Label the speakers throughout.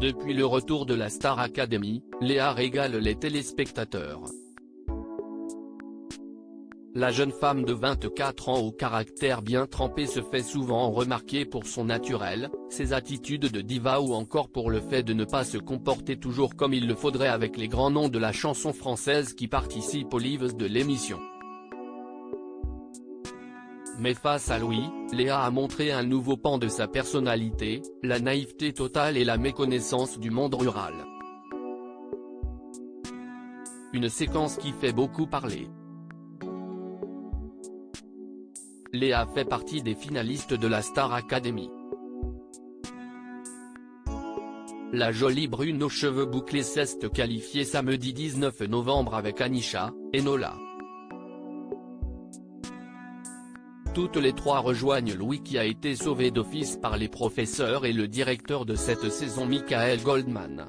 Speaker 1: Depuis le retour de la Star Academy, Léa régale les téléspectateurs. La jeune femme de 24 ans au caractère bien trempé se fait souvent remarquer pour son naturel, ses attitudes de diva ou encore pour le fait de ne pas se comporter toujours comme il le faudrait avec les grands noms de la chanson française qui participent aux lives de l'émission. Mais face à Louis, Léa a montré un nouveau pan de sa personnalité, la naïveté totale et la méconnaissance du monde rural. Une séquence qui fait beaucoup parler. Léa fait partie des finalistes de la Star Academy. La jolie brune aux cheveux bouclés s'est qualifiée samedi 19 novembre avec Anisha, Enola. Toutes les trois rejoignent Louis qui a été sauvé d'office par les professeurs et le directeur de cette saison Michael Goldman.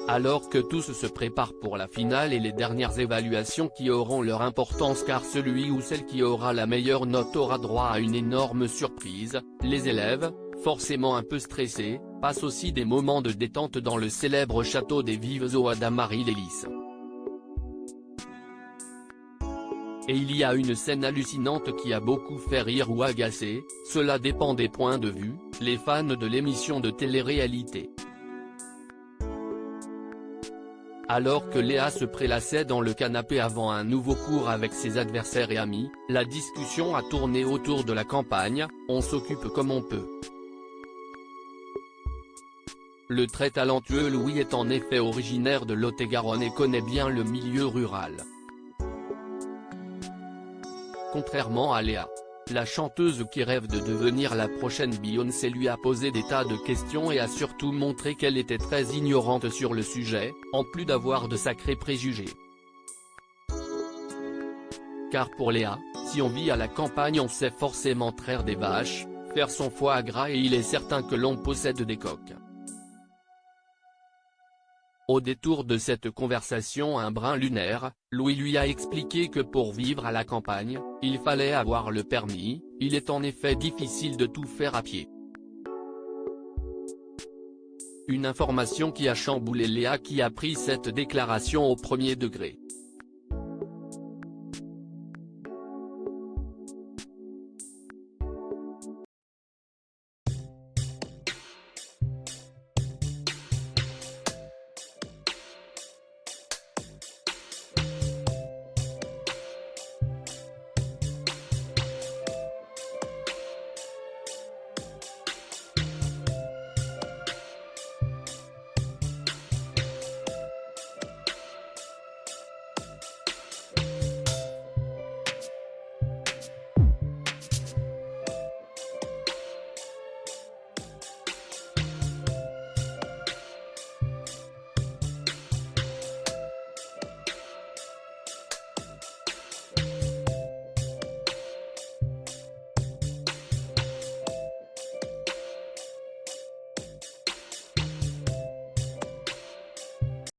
Speaker 1: Alors que tous se préparent pour la finale et les dernières évaluations qui auront leur importance car celui ou celle qui aura la meilleure note aura droit à une énorme surprise, les élèves, forcément un peu stressés, passent aussi des moments de détente dans le célèbre château des Vives au Hadamari-les-Lys. Et il y a une scène hallucinante qui a beaucoup fait rire ou agacé, cela dépend des points de vue, les fans de l'émission de télé-réalité. Alors que Léa se prélassait dans le canapé avant un nouveau cours avec ses adversaires et amis, la discussion a tourné autour de la campagne, on s'occupe comme on peut. Le très talentueux Louis est en effet originaire de Lot-et-Garonne et connaît bien le milieu rural. Contrairement à Léa, la chanteuse qui rêve de devenir la prochaine Beyoncé lui a posé des tas de questions et a surtout montré qu'elle était très ignorante sur le sujet, en plus d'avoir de sacrés préjugés. Car pour Léa, si on vit à la campagne on sait forcément traire des vaches, faire son foie gras et il est certain que l'on possède des coqs. Au détour de cette conversation un brin lunaire, Louis lui a expliqué que pour vivre à la campagne, il fallait avoir le permis, il est en effet difficile de tout faire à pied. Une information qui a chamboulé Léa qui a pris cette déclaration au premier degré.